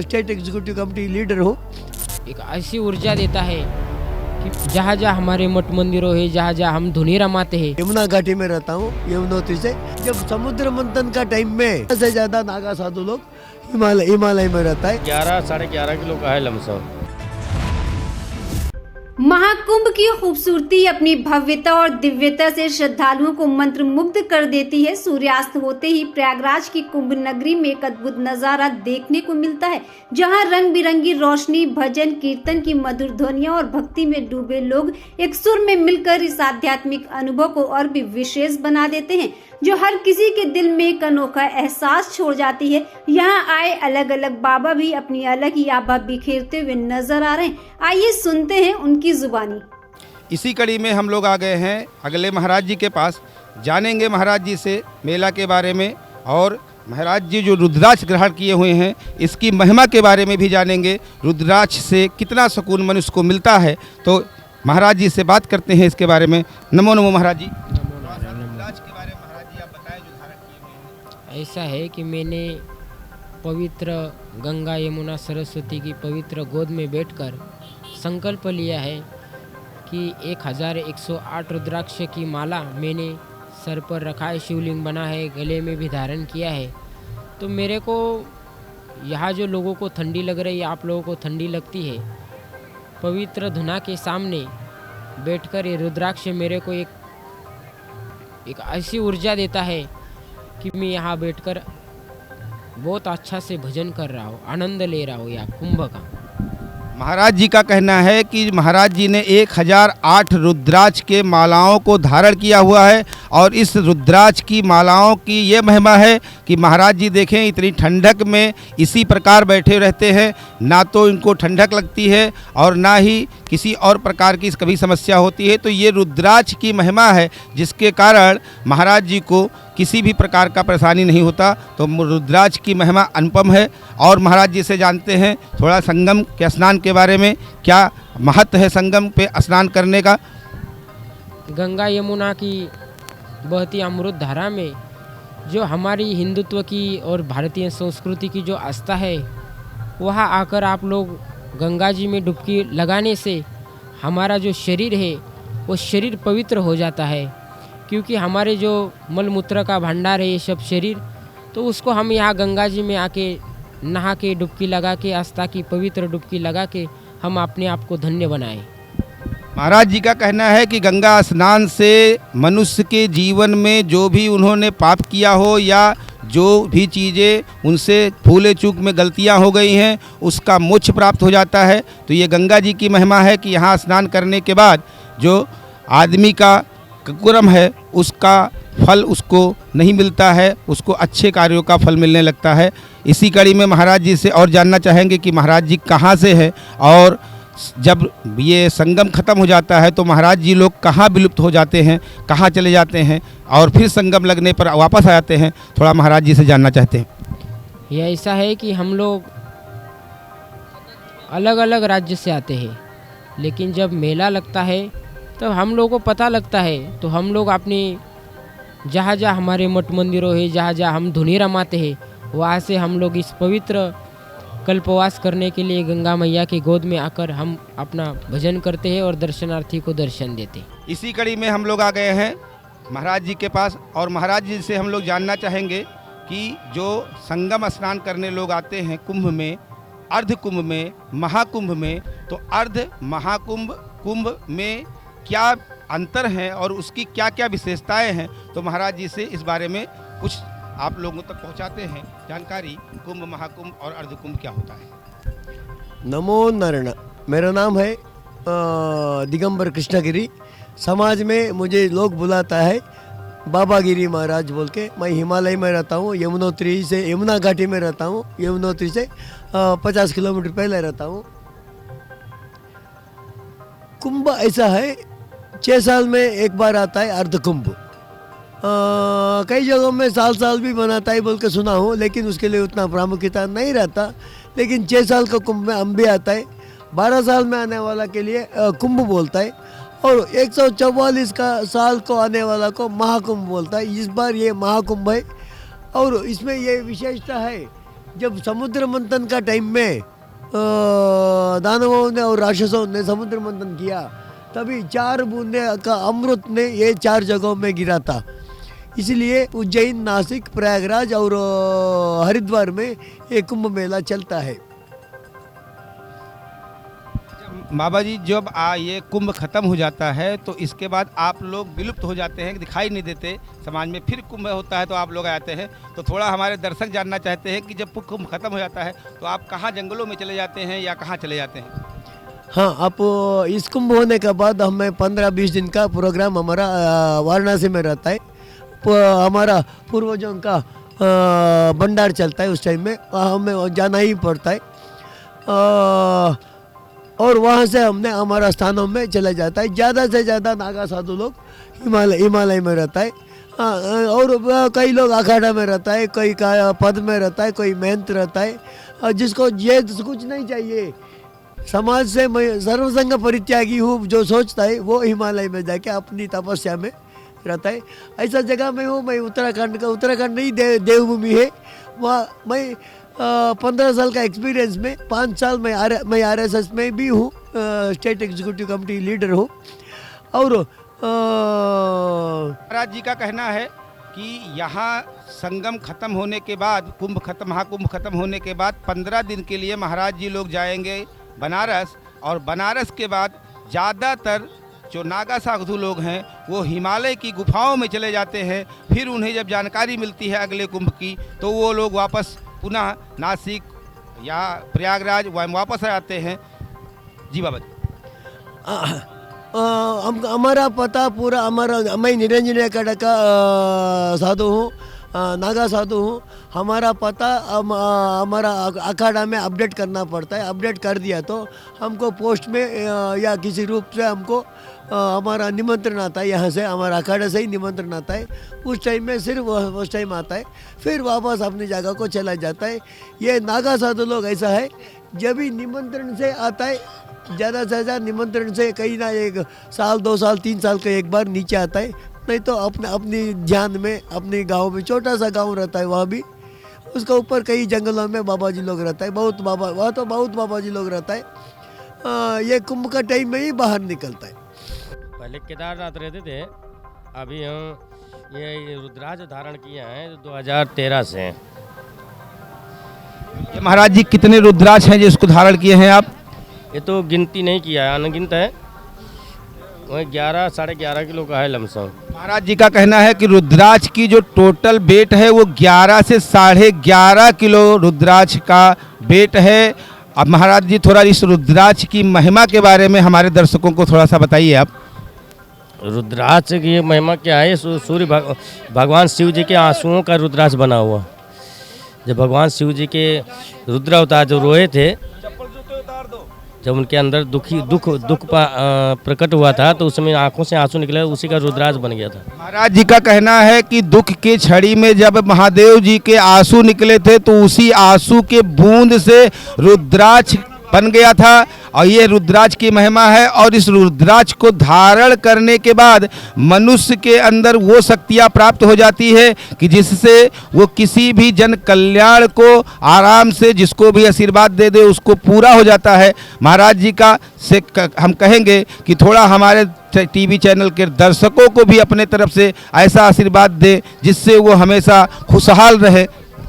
State executive committee leader हूँ। एक ऐसी ऊर्जा देता है कि जहाँ जहाँ हमारे मठ मंदिरों है, जहाँ जहाँ हम धुनी रमाते हैं। यमुना घाटी में रहता हूँ, यमुनोत्री से। जब समुद्र मंथन का टाइम में से ज्यादा नागा साधु लोग हिमालय में रहता है। 11-11.5 किलो का है लमसम। महाकुंभ की खूबसूरती अपनी भव्यता और दिव्यता से श्रद्धालुओं को मंत्रमुग्ध कर देती है। सूर्यास्त होते ही प्रयागराज की कुंभ नगरी में एक अद्भुत नजारा देखने को मिलता है, जहां रंग बिरंगी रोशनी, भजन कीर्तन की मधुर ध्वनियां और भक्ति में डूबे लोग एक सुर में मिलकर इस आध्यात्मिक अनुभव को और भी विशेष बना देते हैं, जो हर किसी के दिल में एक अनोखा एहसास छोड़ जाती है। यहाँ आए अलग अलग बाबा भी अपनी अलग ही आभा बिखेरते हुए नजर आ रहे हैं। आइए सुनते हैं उनकी जुबानी। इसी कड़ी में हम लोग आ गए हैं अगले महाराज जी के पास। जानेंगे महाराज जी से मेला के बारे में, और महाराज जी जो रुद्राक्ष ग्रहण किए हुए हैं इसकी महिमा के बारे में भी जानेंगे। रुद्राक्ष से कितना सुकून मनुष्य को मिलता है, तो महाराज जी से बात करते हैं इसके बारे में। नमो नमो महाराज जी। रुद्राक्ष के बारे में महाराज जी आप बताएं जो धारण किए हुए हैं। ऐसा है कि मैंने पवित्र गंगा यमुना सरस्वती की पवित्र गोद में बैठकर संकल्प लिया है कि 1108 रुद्राक्ष की माला मैंने सर पर रखा है, शिवलिंग बना है, गले में भी धारण किया है। तो मेरे को यहाँ जो लोगों को ठंडी लग रही है, आप लोगों को ठंडी लगती है, पवित्र धुना के सामने बैठकर ये रुद्राक्ष मेरे को एक ऐसी ऊर्जा देता है कि मैं यहाँ बैठकर बहुत अच्छा से भजन कर रहा हूँ, आनंद ले रहा हूँ यहाँ कुंभ का। महाराज जी का कहना है कि महाराज जी ने 1008 रुद्राक्ष के मालाओं को धारण किया हुआ है, और इस रुद्राक्ष की मालाओं की ये महिमा है कि महाराज जी देखें इतनी ठंडक में इसी प्रकार बैठे रहते हैं, ना तो इनको ठंडक लगती है और ना ही किसी और प्रकार की कभी समस्या होती है। तो ये रुद्राक्ष की महिमा है जिसके कारण महाराज जी को किसी भी प्रकार का परेशानी नहीं होता। तो रुद्राक्ष की महिमा अनुपम है। और महाराज जी से जानते हैं थोड़ा संगम के स्नान के बारे में, क्या महत्व है संगम पे स्नान करने का। गंगा यमुना की बहती अमृत धारा में जो हमारी हिंदुत्व की और भारतीय संस्कृति की जो आस्था है, वहाँ आकर आप लोग गंगा जी में डुबकी लगाने से हमारा जो शरीर है वो शरीर पवित्र हो जाता है। क्योंकि हमारे जो मलमूत्र का भंडार है ये सब शरीर, तो उसको हम यहाँ गंगा जी में आके नहा के डुबकी लगा के, आस्था की पवित्र डुबकी लगा के हम अपने आप को धन्य बनाएं। महाराज जी का कहना है कि गंगा स्नान से मनुष्य के जीवन में जो भी उन्होंने पाप किया हो या जो भी चीज़ें उनसे भूले चूक में गलतियां हो गई हैं उसका मोक्ष प्राप्त हो जाता है। तो ये गंगा जी की महिमा है कि यहाँ स्नान करने के बाद जो आदमी का कुकर्म है उसका फल उसको नहीं मिलता है, उसको अच्छे कार्यों का फल मिलने लगता है। इसी कड़ी में महाराज जी से और जानना चाहेंगे कि महाराज जी कहाँ से है, और जब ये संगम खत्म हो जाता है तो महाराज जी लोग कहाँ विलुप्त हो जाते हैं, कहाँ चले जाते हैं, और फिर संगम लगने पर वापस आ जाते हैं। थोड़ा महाराज जी से जानना चाहते हैं। ये ऐसा है कि हम लोग अलग अलग राज्य से आते हैं, लेकिन जब मेला लगता है तो हम लोगों को पता लगता है, तो हम लोग अपनी जहाँ जहाँ हमारे मठ मंदिरों है, जहाँ जहाँ हम धुनी रमाते हैं, वहाँ से हम लोग इस पवित्र कल्पवास करने के लिए गंगा मैया की गोद में आकर हम अपना भजन करते हैं और दर्शनार्थी को दर्शन देते हैं। इसी कड़ी में हम लोग आ गए हैं महाराज जी के पास, और महाराज जी से हम लोग जानना चाहेंगे कि जो संगम स्नान करने लोग आते हैं कुंभ में, अर्ध कुंभ में, महाकुंभ में, तो अर्ध महाकुंभ कुंभ में क्या अंतर हैं और उसकी क्या क्या विशेषताएं हैं, तो महाराज जी से इस बारे में कुछ आप लोगों तक पहुंचाते हैं जानकारी। कुंभ, महाकुंभ और अर्ध कुंभ क्या होता है। नमो नारायण। मेरा नाम है दिगंबर कृष्णगिरी। समाज में मुझे लोग बुलाता है बाबा गिरी महाराज बोल के। मैं हिमालय में रहता हूँ, यमुनोत्री से, यमुना घाटी में रहता हूँ, यमुनोत्री से 50 किलोमीटर पहले रहता हूँ। कुंभ ऐसा है 6 साल में एक बार आता है अर्ध कुंभ। कई जगहों में साल भी बनाता है बोल के सुना हूँ, लेकिन उसके लिए उतना प्रामुख्यता नहीं रहता। लेकिन 6 साल का कुंभ में हम भी आता है। 12 साल में आने वाला के लिए कुंभ बोलता है, और 144 का साल को आने वाला को महाकुंभ बोलता है। इस बार ये महाकुंभ है, और इसमें ये विशेषता है जब समुद्र मंथन का टाइम में दानवों ने और राक्षसों ने समुद्र मंथन किया, तभी 4 बूंदे का अमृत ने ये 4 जगहों में गिरा था। इसलिए उज्जैन, नासिक, प्रयागराज और हरिद्वार में ये कुंभ मेला चलता है। बाबा जी, जब ये कुंभ खत्म हो जाता है तो इसके बाद आप लोग विलुप्त हो जाते हैं, दिखाई नहीं देते समाज में। फिर कुंभ होता है तो आप लोग आते हैं। तो थोड़ा हमारे दर्शक जानना चाहते हैं कि जब कुंभ खत्म हो जाता है तो आप कहाँ जंगलों में चले जाते हैं या कहाँ चले जाते हैं? हाँ, आप इस कुंभ होने के बाद हमें 15-20 दिन का प्रोग्राम हमारा वाराणसी में रहता है। हमारा पूर्वजों का भंडार चलता है, उस टाइम में हमें जाना ही पड़ता है। और वहाँ से हमने हमारा स्थानों में चला जाता है। ज़्यादा से ज़्यादा नागा साधु लोग हिमालय में रहता है। और कई लोग अखाड़ा में रहता है, कोई का पद में रहता है, कोई मेहनत रहता है। और जिसको ये कुछ नहीं चाहिए, समाज से मैं सर्वसंग परित्यागी हूँ जो सोचता है, वो हिमालय में जाके अपनी तपस्या में रहता है। ऐसा जगह में हूँ मैं, उत्तराखंड नहीं देवभूमि है। वहाँ मैं 15 साल का एक्सपीरियंस में 5 साल मैं RSS में भी हूँ, स्टेट एग्जीक्यूटिव कमेटी लीडर हूँ। और महाराज जी का कहना है कि यहाँ संगम खत्म होने के बाद, महाकुंभ खत्म होने के बाद 15 दिन के लिए महाराज जी लोग जाएंगे बनारस। और बनारस के बाद ज़्यादातर जो नागा साधु लोग हैं वो हिमालय की गुफाओं में चले जाते हैं। फिर उन्हें जब जानकारी मिलती है अगले कुंभ की, तो वो लोग वापस पुनः नासिक या प्रयागराज वापस आ जाते हैं। जी बाबा जी, हमारा पता पूरा मैं निरंजन अखाड़ा का साधु हूँ, नागा साधु हूँ। हमारा पता हमारा अखाड़ा में अपडेट करना पड़ता है। अपडेट कर दिया तो हमको पोस्ट में या किसी रूप से हमको हमारा निमंत्रण आता है, यहाँ से हमारा अखाड़ा से ही निमंत्रण आता है। उस टाइम में सिर्फ उस टाइम आता है, फिर वापस अपनी जगह को चला जाता है। ये नागा साधु लोग ऐसा है, जब भी निमंत्रण से आता है, ज़्यादा से ज़्यादा निमंत्रण से कहीं ना 1 साल 2 साल 3 साल का एक बार नीचे आता है। नहीं तो अपनी ध्यान में अपने गांव में, छोटा सा गांव रहता है वहाँ भी, उसके ऊपर कई जंगलों में बाबा जी लोग रहता है। वहाँ तो बहुत बाबा जी लोग रहता है। ये कुंभ का टाइम में ही बाहर निकलता है। पहले केदारनाथ रहते थे, अभी हम ये रुद्राज धारण किए हैं 2013 से। ये महाराज जी कितने रुद्राक्ष हैं जिसको धारण किए हैं आप? ये तो गिनती नहीं किया है, अनगिनत है। वही 11-11.5 किलो का है लमसम। महाराज जी का कहना है कि रुद्राक्ष की जो टोटल वेट है वो 11 से 11.5 किलो रुद्राक्ष का वेट है। अब महाराज जी थोड़ा इस रुद्राक्ष की महिमा के बारे में हमारे दर्शकों को थोड़ा सा बताइए आप। रुद्राक्ष की महिमा क्या है? सूर्य भगवान शिव जी के आंसुओं का रुद्राक्ष बना हुआ। जब भगवान शिव जी के रुद्र अवतार जो रोए थे, जब उनके अंदर दुख प्रकट हुआ था, तो उस समय आंखों से आंसू निकले, उसी का रुद्राक्ष बन गया था। महाराज जी का कहना है कि दुख के छड़ी में जब महादेव जी के आंसू निकले थे, तो उसी आंसू के बूंद से रुद्राक्ष बन गया था। और ये रुद्राक्ष की महिमा है। और इस रुद्राक्ष को धारण करने के बाद मनुष्य के अंदर वो शक्तियाँ प्राप्त हो जाती है कि जिससे वो किसी भी जन कल्याण को आराम से, जिसको भी आशीर्वाद दे दे, उसको पूरा हो जाता है। महाराज जी का से हम कहेंगे कि थोड़ा हमारे टीवी चैनल के दर्शकों को भी अपने तरफ से ऐसा आशीर्वाद दे जिससे वो हमेशा खुशहाल रहे।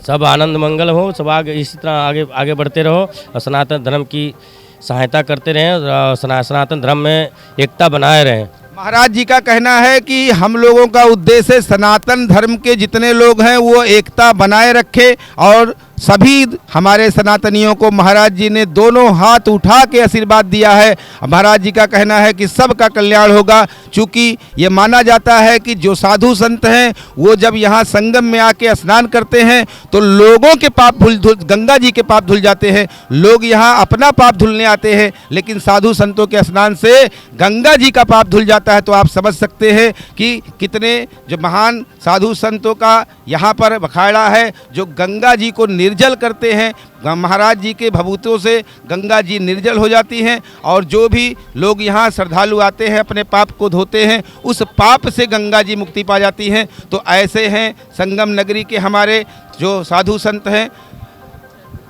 सब आनंद मंगल हो, सब आगे इसी तरह आगे बढ़ते रहो और सनातन धर्म की सहायता करते रहें और सनातन धर्म में एकता बनाए रहें। महाराज जी का कहना है कि हम लोगों का उद्देश्य सनातन धर्म के जितने लोग हैं वो एकता बनाए रखे। और सभी हमारे सनातनियों को महाराज जी ने दोनों हाथ उठा के आशीर्वाद दिया है। महाराज जी का कहना है कि सबका कल्याण होगा। चूँकि ये माना जाता है कि जो साधु संत हैं वो जब यहाँ संगम में आके स्नान करते हैं तो लोगों के पाप गंगा जी के पाप धुल जाते हैं। लोग यहाँ अपना पाप धुलने आते हैं, लेकिन साधु संतों के स्नान से गंगा जी का पाप धुल जाता है। तो आप समझ सकते हैं कि कितने जो महान साधु संतों का यहाँ पर अखाड़ा है जो गंगा जी को निर्जल करते हैं। महाराज जी के भभूतों से गंगा जी निर्जल हो जाती हैं। और जो भी लोग यहाँ श्रद्धालु आते हैं अपने पाप को धोते हैं, उस पाप से गंगा जी मुक्ति पा जाती हैं। तो ऐसे हैं संगम नगरी के हमारे जो साधु संत हैं।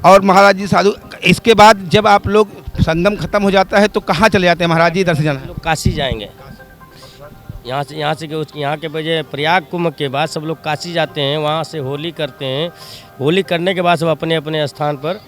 और महाराज जी साधु, इसके बाद जब आप लोग संगम खत्म हो जाता है तो कहाँ चले जाते हैं महाराज जी इधर से जाना? लोग काशी जाएंगे। यहाँ से यहाँ के बजे प्रयाग कुंभ के बाद सब लोग काशी जाते हैं, वहाँ से होली करते हैं। होली करने के बाद सब अपने अपने स्थान पर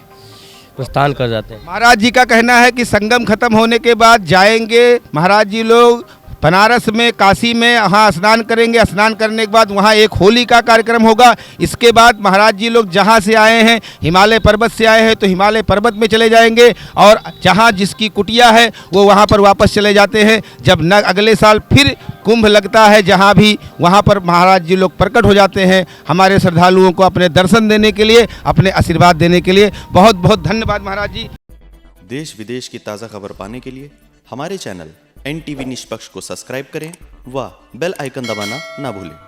प्रस्थान कर जाते हैं। महाराज जी का कहना है कि संगम खत्म होने के बाद जाएंगे महाराज जी लोग बनारस में, काशी में, वहाँ स्नान करेंगे। स्नान करने के बाद वहाँ एक होली का कार्यक्रम होगा। इसके बाद महाराज जी लोग जहाँ से आए हैं, हिमालय पर्वत से आए हैं, तो हिमालय पर्वत में चले जाएंगे और जहाँ जिसकी कुटिया है वो वहाँ पर वापस चले जाते हैं। जब न अगले साल फिर कुंभ लगता है जहाँ भी, वहाँ पर महाराज जी लोग प्रकट हो जाते हैं हमारे श्रद्धालुओं को अपने दर्शन देने के लिए, अपने आशीर्वाद देने के लिए। बहुत बहुत धन्यवाद महाराज जी। देश विदेश की ताज़ा खबर पाने के लिए हमारे चैनल NTV निष्पक्ष को सब्सक्राइब करें व बेल आइकन दबाना ना भूलें।